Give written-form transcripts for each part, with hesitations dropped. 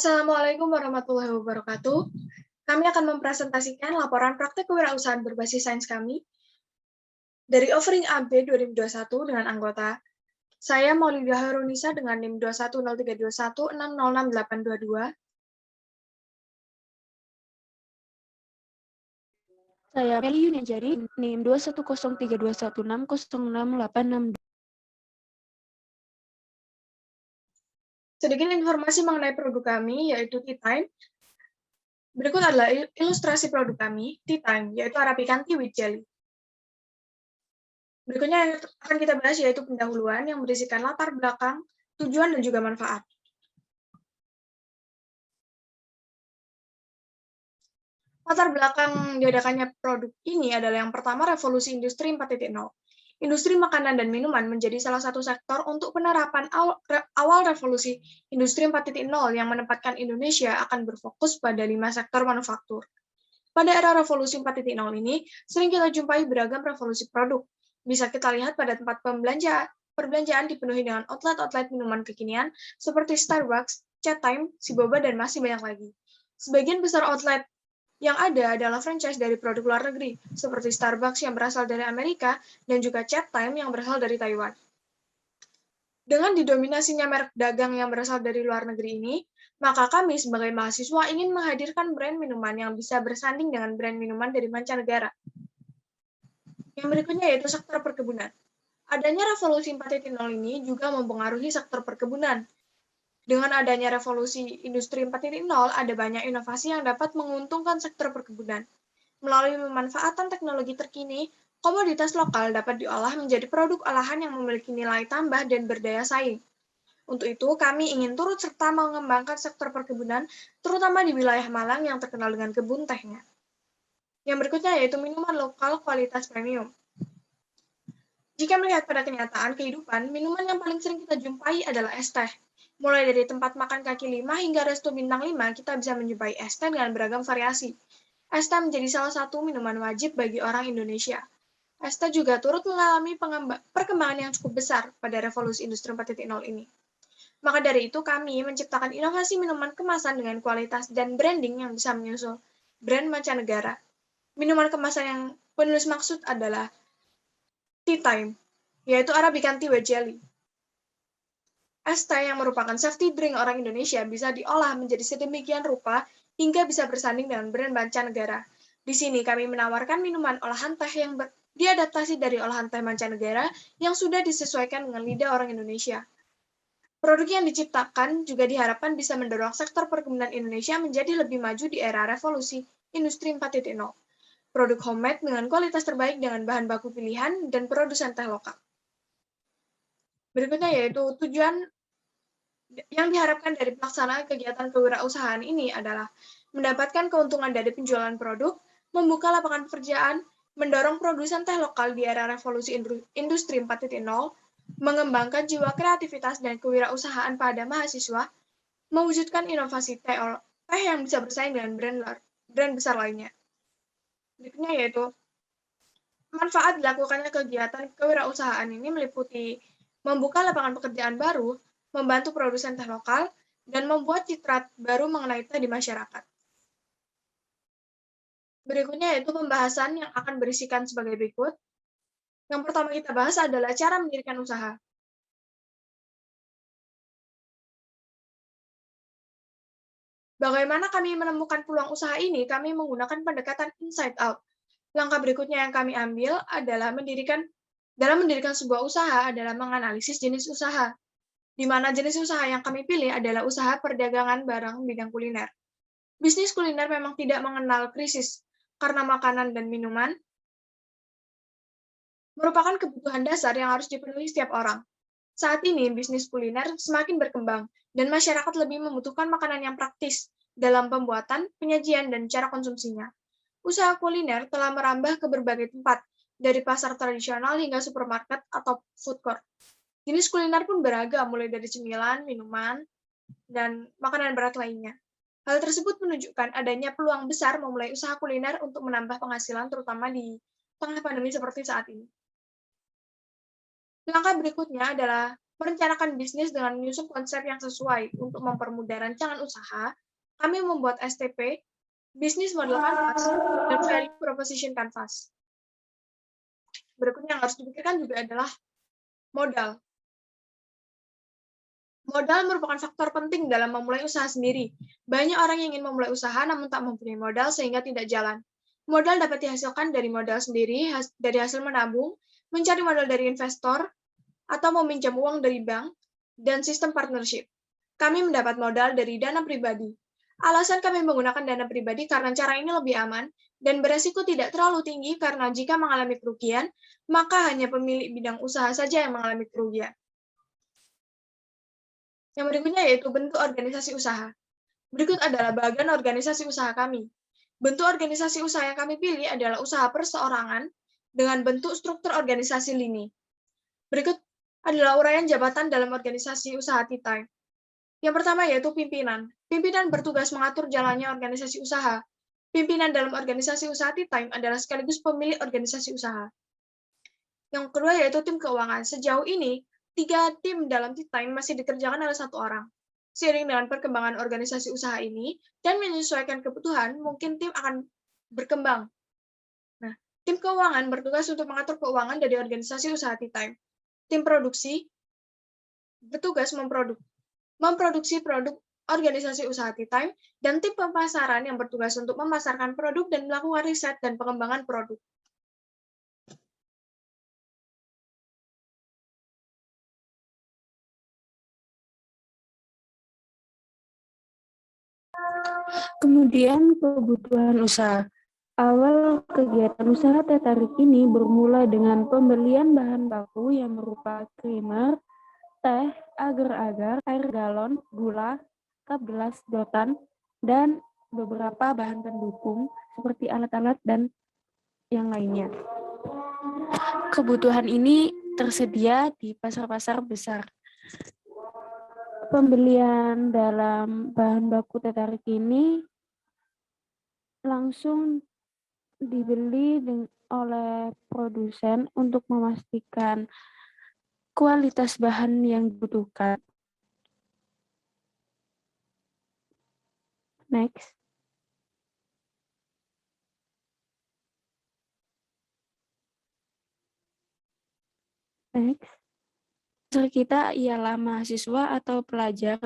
Assalamualaikum warahmatullahi wabarakatuh. Kami akan mempresentasikan laporan praktek kewirausahaan berbasis sains kami dari Offering AB 2021 dengan anggota. Saya Maulida Harunisa dengan NIM 210321606822. Saya Meli Yunianjari, NIM 210321606862. Sedikit informasi mengenai produk kami, yaitu Tea Time. Berikut adalah ilustrasi produk kami, Tea Time, yaitu Arabican Tea with Jelly. Berikutnya yang akan kita bahas yaitu pendahuluan yang berisikan latar belakang, tujuan, dan juga manfaat. Latar belakang diadakannya produk ini adalah yang pertama revolusi industri 4.0. Industri makanan dan minuman menjadi salah satu sektor untuk penerapan awal revolusi industri 4.0 yang menempatkan Indonesia akan berfokus pada 5 sektor manufaktur. Pada era revolusi 4.0 ini, sering kita jumpai beragam revolusi produk. Bisa kita lihat pada tempat perbelanjaan dipenuhi dengan outlet-outlet minuman kekinian seperti Starbucks, Chat Time, Siboba, dan masih banyak lagi. Sebagian besar outlet yang ada adalah franchise dari produk luar negeri, seperti Starbucks yang berasal dari Amerika dan juga Chat Time yang berasal dari Taiwan. Dengan didominasinya merek dagang yang berasal dari luar negeri ini, maka kami sebagai mahasiswa ingin menghadirkan brand minuman yang bisa bersanding dengan brand minuman dari mancanegara. Yang berikutnya yaitu sektor perkebunan. Adanya revolusi 4.0 ini juga mempengaruhi sektor perkebunan. Dengan adanya revolusi industri 4.0, ada banyak inovasi yang dapat menguntungkan sektor perkebunan. Melalui pemanfaatan teknologi terkini, komoditas lokal dapat diolah menjadi produk olahan yang memiliki nilai tambah dan berdaya saing. Untuk itu, kami ingin turut serta mengembangkan sektor perkebunan, terutama di wilayah Malang yang terkenal dengan kebun tehnya. Yang berikutnya yaitu minuman lokal kualitas premium. Jika melihat pada kenyataan kehidupan, minuman yang paling sering kita jumpai adalah es teh. Mulai dari tempat makan kaki 5 hingga resto bintang 5, kita bisa menjumpai es teh dengan beragam variasi. Es teh menjadi salah satu minuman wajib bagi orang Indonesia. Es teh juga turut mengalami perkembangan yang cukup besar pada revolusi industri 4.0 ini. Maka dari itu, kami menciptakan inovasi minuman kemasan dengan kualitas dan branding yang bisa menyusul brand mancanegara. Minuman kemasan yang penulis maksud adalah Tea Time, yaitu Arabican Tea with Jelly. Es teh yang merupakan safety drink orang Indonesia bisa diolah menjadi sedemikian rupa hingga bisa bersanding dengan brand mancanegara. Di sini kami menawarkan minuman olahan teh yang diadaptasi dari olahan teh mancanegara yang sudah disesuaikan dengan lidah orang Indonesia. Produk yang diciptakan juga diharapkan bisa mendorong sektor perkebunan Indonesia menjadi lebih maju di era revolusi industri 4.0. Produk homemade dengan kualitas terbaik dengan bahan baku pilihan dan produsen teh lokal. Berikutnya yaitu tujuan yang diharapkan dari pelaksanaan kegiatan kewirausahaan ini adalah mendapatkan keuntungan dari penjualan produk, membuka lapangan pekerjaan, mendorong produsen teh lokal di era revolusi industri 4.0, mengembangkan jiwa kreativitas dan kewirausahaan pada mahasiswa, mewujudkan inovasi teh yang bisa bersaing dengan brand besar lainnya. Berikutnya yaitu manfaat dilakukannya kegiatan kewirausahaan ini meliputi membuka lapangan pekerjaan baru, membantu produsen teh lokal, dan membuat citra baru mengenai teh di masyarakat. Berikutnya yaitu pembahasan yang akan berisikan sebagai berikut. Yang pertama kita bahas adalah cara mendirikan usaha. Bagaimana kami menemukan peluang usaha ini? Kami menggunakan pendekatan inside out. Langkah berikutnya yang kami ambil adalah dalam mendirikan sebuah usaha adalah menganalisis jenis usaha, di mana jenis usaha yang kami pilih adalah usaha perdagangan barang bidang kuliner. Bisnis kuliner memang tidak mengenal krisis, karena makanan dan minuman merupakan kebutuhan dasar yang harus dipenuhi setiap orang. Saat ini, bisnis kuliner semakin berkembang, dan masyarakat lebih membutuhkan makanan yang praktis dalam pembuatan, penyajian, dan cara konsumsinya. Usaha kuliner telah merambah ke berbagai tempat, dari pasar tradisional hingga supermarket atau food court. Jenis kuliner pun beragam, mulai dari cemilan, minuman, dan makanan berat lainnya. Hal tersebut menunjukkan adanya peluang besar memulai usaha kuliner untuk menambah penghasilan, terutama di tengah pandemi seperti saat ini. Langkah berikutnya adalah merencanakan bisnis dengan menyusun konsep yang sesuai untuk mempermudah rancangan usaha, kami membuat STP, Business Model Canvas, dan Value Proposition Canvas. Berikutnya yang harus dipikirkan juga adalah modal. Modal merupakan faktor penting dalam memulai usaha sendiri. Banyak orang yang ingin memulai usaha namun tak mempunyai modal sehingga tidak jalan. Modal dapat dihasilkan dari modal sendiri, dari hasil menabung, mencari modal dari investor, atau meminjam uang dari bank, dan sistem partnership. Kami mendapat modal dari dana pribadi. Alasan kami menggunakan dana pribadi karena cara ini lebih aman dan beresiko tidak terlalu tinggi karena jika mengalami kerugian, maka hanya pemilik bidang usaha saja yang mengalami kerugian. Yang berikutnya yaitu bentuk organisasi usaha. Berikut adalah bagian organisasi usaha kami. Bentuk organisasi usaha yang kami pilih adalah usaha perseorangan dengan bentuk struktur organisasi lini. Berikut adalah uraian jabatan dalam organisasi usaha Tea Time. Yang pertama yaitu pimpinan. Pimpinan bertugas mengatur jalannya organisasi usaha. Pimpinan dalam organisasi usaha Tea Time adalah sekaligus pemilik organisasi usaha. Yang kedua yaitu tim keuangan. Sejauh ini, 3 tim dalam Tea Time masih dikerjakan oleh 1 orang. Seiring dengan perkembangan organisasi usaha ini dan menyesuaikan kebutuhan, mungkin tim akan berkembang. Nah, tim keuangan bertugas untuk mengatur keuangan dari organisasi usaha Tea Time. Tim produksi bertugas memproduksi produk organisasi usaha Tea Time, dan tim pemasaran yang bertugas untuk memasarkan produk dan melakukan riset dan pengembangan produk. Kemudian kebutuhan usaha. Awal kegiatan usaha teh tarik ini bermula dengan pembelian bahan baku yang berupa creamer, teh, agar-agar, air galon, gula, cup gelas, dotan, dan beberapa bahan pendukung seperti alat-alat dan yang lainnya. Kebutuhan ini tersedia di pasar-pasar besar. Pembelian dalam bahan baku teh tarik ini langsung dibeli oleh produsen untuk memastikan kualitas bahan yang dibutuhkan. Next. User kita ialah mahasiswa atau pelajar,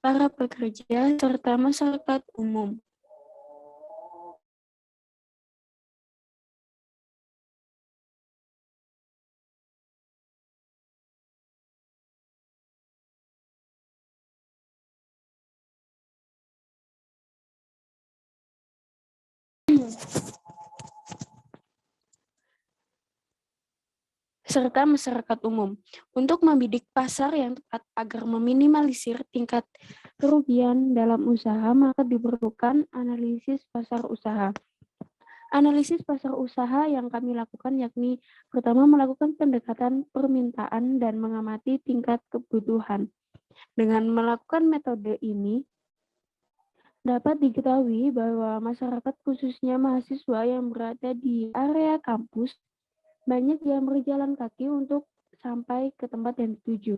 para pekerja, serta masyarakat umum. Serta masyarakat umum untuk membidik pasar yang tepat agar meminimalisir tingkat kerugian dalam usaha, maka diperlukan analisis pasar usaha. Analisis pasar usaha yang kami lakukan yakni pertama melakukan pendekatan permintaan dan mengamati tingkat kebutuhan. Dengan melakukan metode ini, dapat diketahui bahwa masyarakat khususnya mahasiswa yang berada di area kampus banyak yang berjalan kaki untuk sampai ke tempat yang dituju.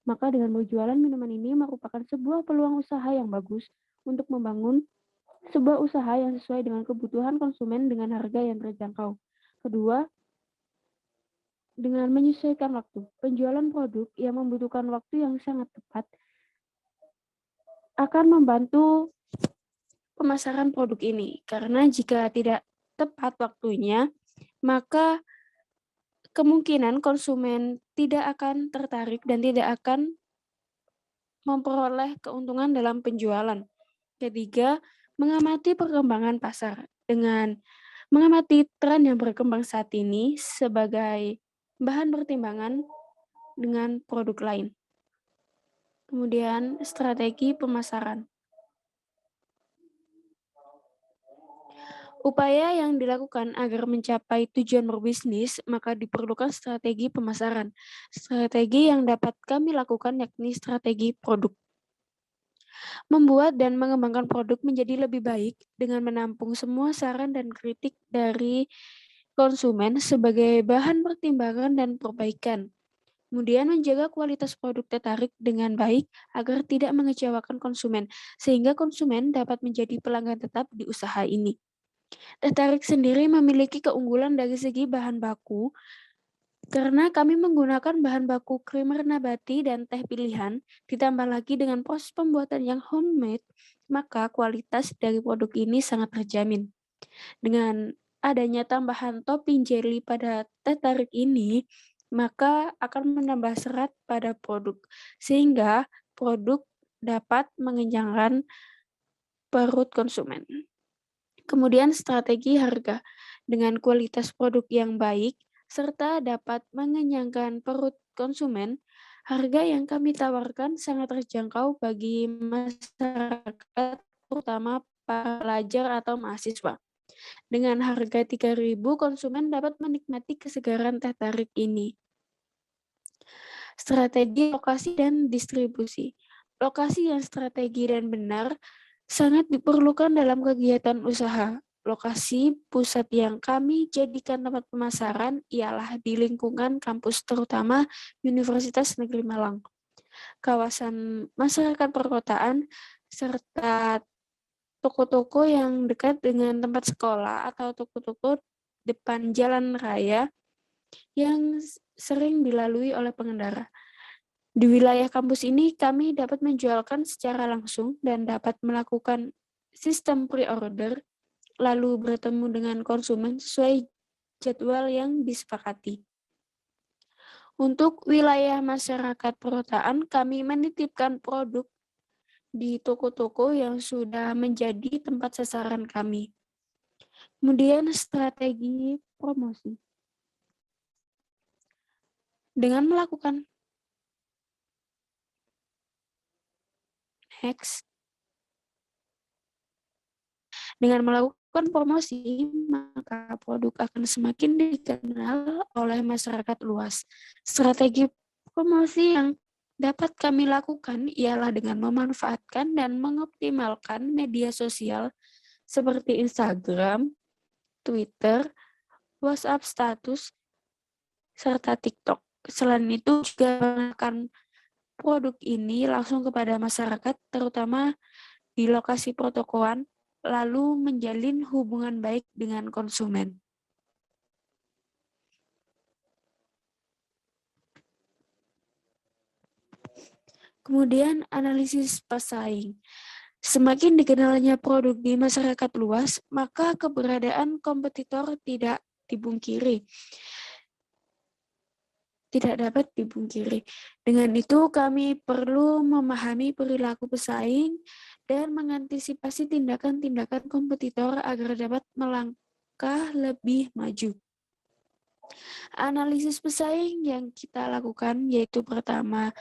Maka dengan berjualan minuman ini merupakan sebuah peluang usaha yang bagus untuk membangun sebuah usaha yang sesuai dengan kebutuhan konsumen dengan harga yang terjangkau. Kedua, dengan menyesuaikan waktu. Penjualan produk yang membutuhkan waktu yang sangat tepat akan membantu pemasaran produk ini. Karena jika tidak tepat waktunya, maka kemungkinan konsumen tidak akan tertarik dan tidak akan memperoleh keuntungan dalam penjualan. Ketiga, mengamati perkembangan pasar. Dengan mengamati tren yang berkembang saat ini sebagai bahan pertimbangan dengan produk lain. Kemudian, strategi pemasaran. Upaya yang dilakukan agar mencapai tujuan berbisnis, maka diperlukan strategi pemasaran. Strategi yang dapat kami lakukan yakni strategi produk. Membuat dan mengembangkan produk menjadi lebih baik dengan menampung semua saran dan kritik dari konsumen sebagai bahan pertimbangan dan perbaikan. Kemudian menjaga kualitas produk teh tarik dengan baik agar tidak mengecewakan konsumen, sehingga konsumen dapat menjadi pelanggan tetap di usaha ini. Teh tarik sendiri memiliki keunggulan dari segi bahan baku, karena kami menggunakan bahan baku creamer nabati dan teh pilihan, ditambah lagi dengan proses pembuatan yang homemade, maka kualitas dari produk ini sangat terjamin. Dengan adanya tambahan topping jelly pada teh tarik ini, maka akan menambah serat pada produk, sehingga produk dapat mengenyangkan perut konsumen. Kemudian strategi harga. Dengan kualitas produk yang baik, serta dapat mengenyangkan perut konsumen, harga yang kami tawarkan sangat terjangkau bagi masyarakat, terutama para pelajar atau mahasiswa. Dengan harga 3.000, konsumen dapat menikmati kesegaran teh tarik ini. Strategi lokasi dan distribusi. Lokasi yang strategi dan benar sangat diperlukan dalam kegiatan usaha. Lokasi pusat yang kami jadikan tempat pemasaran ialah di lingkungan kampus, terutama Universitas Negeri Malang, kawasan masyarakat perkotaan, serta toko-toko yang dekat dengan tempat sekolah atau toko-toko depan jalan raya yang sering dilalui oleh pengendara. Di wilayah kampus ini, kami dapat menjualkan secara langsung dan dapat melakukan sistem pre-order, lalu bertemu dengan konsumen sesuai jadwal yang disepakati. Untuk wilayah masyarakat perkotaan, kami menitipkan produk di toko-toko yang sudah menjadi tempat sasaran kami. Kemudian strategi promosi. Dengan melakukan promosi, maka produk akan semakin dikenal oleh masyarakat luas. Strategi promosi yang dapat kami lakukan ialah dengan memanfaatkan dan mengoptimalkan media sosial seperti Instagram, Twitter, WhatsApp status, serta TikTok. Selain itu juga mengenalkan produk ini langsung kepada masyarakat, terutama di lokasi pertokoan, lalu menjalin hubungan baik dengan konsumen. Kemudian analisis pesaing. Semakin dikenalnya produk di masyarakat luas, maka keberadaan kompetitor tidak dapat dipungkiri. Dengan itu, kami perlu memahami perilaku pesaing dan mengantisipasi tindakan-tindakan kompetitor agar dapat melangkah lebih maju. Analisis pesaing yang kita lakukan yaitu pertama,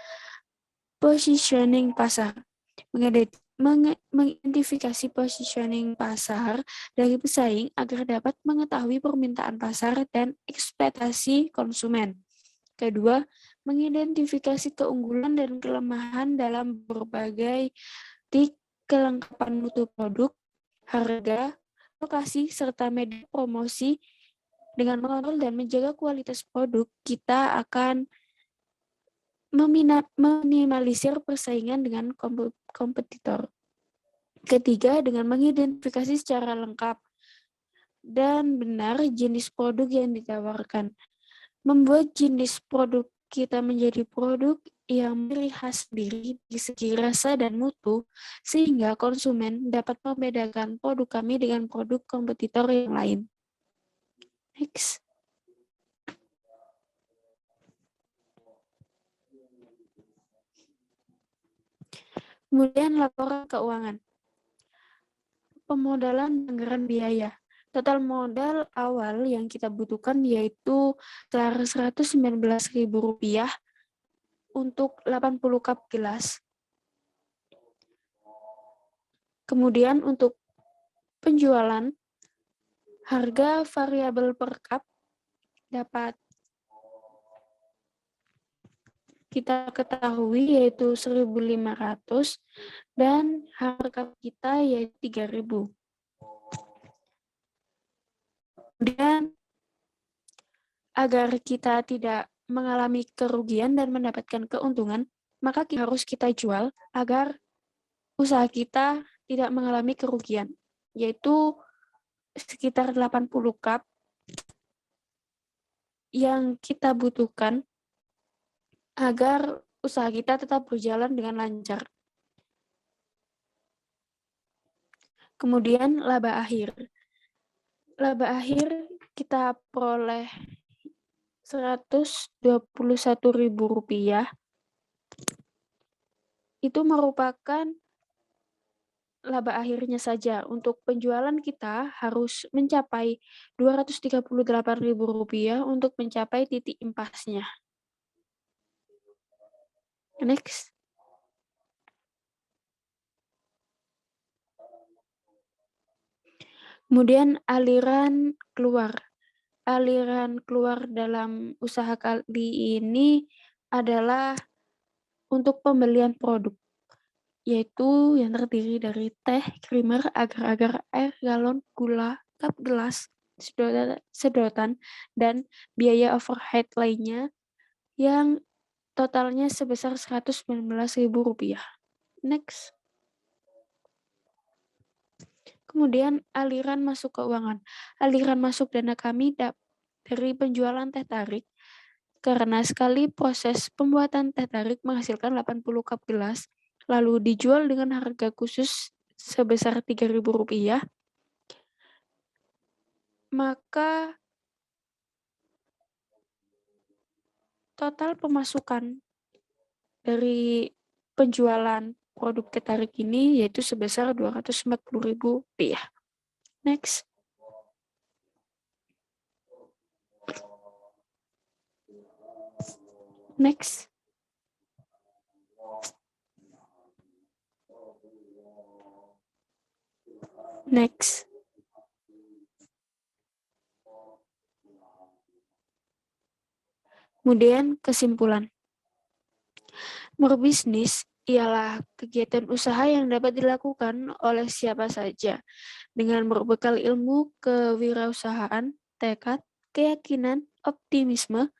positioning pasar. Mengidentifikasi positioning pasar dari pesaing agar dapat mengetahui permintaan pasar dan ekspektasi konsumen. Kedua, mengidentifikasi keunggulan dan kelemahan dalam berbagai kelengkapan mutu produk, harga, lokasi, serta media promosi. Dengan mengontrol dan menjaga kualitas produk, kita akan meminimalisir persaingan dengan kompetitor. Ketiga, dengan mengidentifikasi secara lengkap dan benar jenis produk yang ditawarkan. Membuat jenis produk kita menjadi produk yang ciri khas sendiri di segi rasa dan mutu, sehingga konsumen dapat membedakan produk kami dengan produk kompetitor yang lain. Next. Kemudian laporan keuangan. Pemodalan anggaran biaya. Total modal awal yang kita butuhkan yaitu Rp119.000 untuk 80 cup gelas. Kemudian untuk penjualan, harga variabel per cup dapat kita ketahui yaitu 1.500 dan harga kita yaitu 3.000. Kemudian agar kita tidak mengalami kerugian dan mendapatkan keuntungan, maka harus kita jual agar usaha kita tidak mengalami kerugian, yaitu sekitar 80 cup yang kita butuhkan agar usaha kita tetap berjalan dengan lancar. Kemudian laba akhir. Laba akhir kita peroleh Rp121.000. Itu merupakan laba akhirnya saja. Untuk penjualan kita harus mencapai Rp238.000 untuk mencapai titik impasnya. Next. Kemudian aliran keluar. Aliran keluar dalam usaha kali ini adalah untuk pembelian produk, yaitu yang terdiri dari teh, creamer, agar-agar, air galon, gula, cup gelas, sedotan, dan biaya overhead lainnya yang totalnya sebesar Rp119.000. Next. Kemudian aliran masuk keuangan. Aliran masuk dana kami dari penjualan teh tarik, karena sekali proses pembuatan teh tarik menghasilkan 80 cup gelas, lalu dijual dengan harga khusus sebesar Rp3.000, maka total pemasukan dari penjualan produk teh tarik ini yaitu sebesar Rp240.000. Next. Next. Next. Kemudian kesimpulan. Berbisnis ialah kegiatan usaha yang dapat dilakukan oleh siapa saja dengan berbekal ilmu kewirausahaan, tekad, keyakinan, optimisme,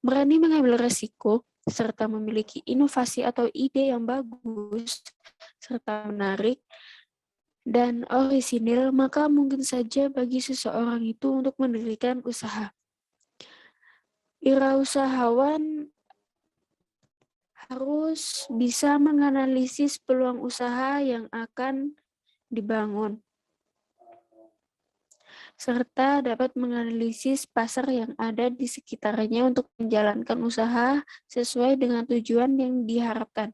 berani mengambil resiko, serta memiliki inovasi atau ide yang bagus, serta menarik, dan orisinil, maka mungkin saja bagi seseorang itu untuk mendirikan usaha. Wirausahawan harus bisa menganalisis peluang usaha yang akan dibangun, serta dapat menganalisis pasar yang ada di sekitarnya untuk menjalankan usaha sesuai dengan tujuan yang diharapkan.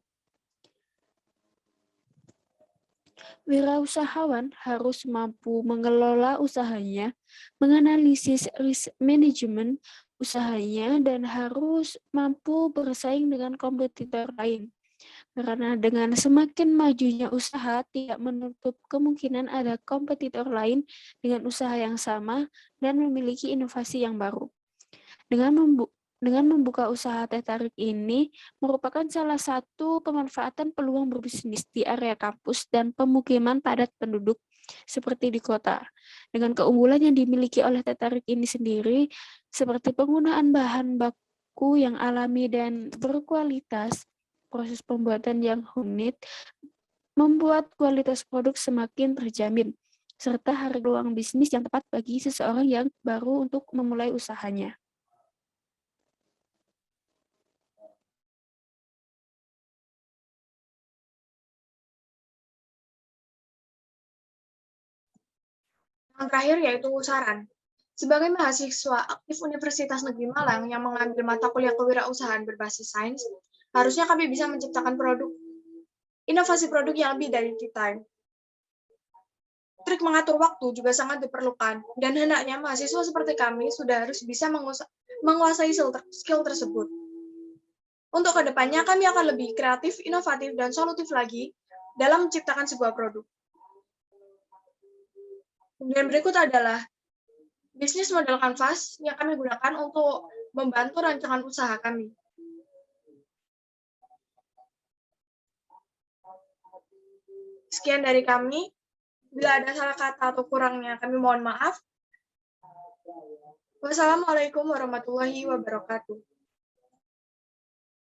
Wirausahawan harus mampu mengelola usahanya, menganalisis risk manajemen usahanya, dan harus mampu bersaing dengan kompetitor lain. Karena dengan semakin majunya usaha, tidak menutup kemungkinan ada kompetitor lain dengan usaha yang sama dan memiliki inovasi yang baru. Dengan membuka usaha teh tarik ini merupakan salah satu pemanfaatan peluang berbisnis di area kampus dan pemukiman padat penduduk seperti di kota. Dengan keunggulan yang dimiliki oleh teh tarik ini sendiri, seperti penggunaan bahan baku yang alami dan berkualitas, proses pembuatan yang rumit, membuat kualitas produk semakin terjamin, serta harga peluang bisnis yang tepat bagi seseorang yang baru untuk memulai usahanya. Yang terakhir yaitu saran. Sebagai mahasiswa aktif Universitas Negeri Malang yang mengambil mata kuliah kewirausahaan berbasis sains, harusnya kami bisa menciptakan inovasi produk yang lebih dari time. Trik mengatur waktu juga sangat diperlukan, dan hendaknya mahasiswa seperti kami sudah harus bisa menguasai skill tersebut. Untuk kedepannya, kami akan lebih kreatif, inovatif, dan solutif lagi dalam menciptakan sebuah produk. Kemudian berikut adalah bisnis model kanvas yang kami gunakan untuk membantu rancangan usaha kami. Sekian dari kami. Bila ada salah kata atau kurangnya, kami mohon maaf. Wassalamualaikum warahmatullahi wabarakatuh.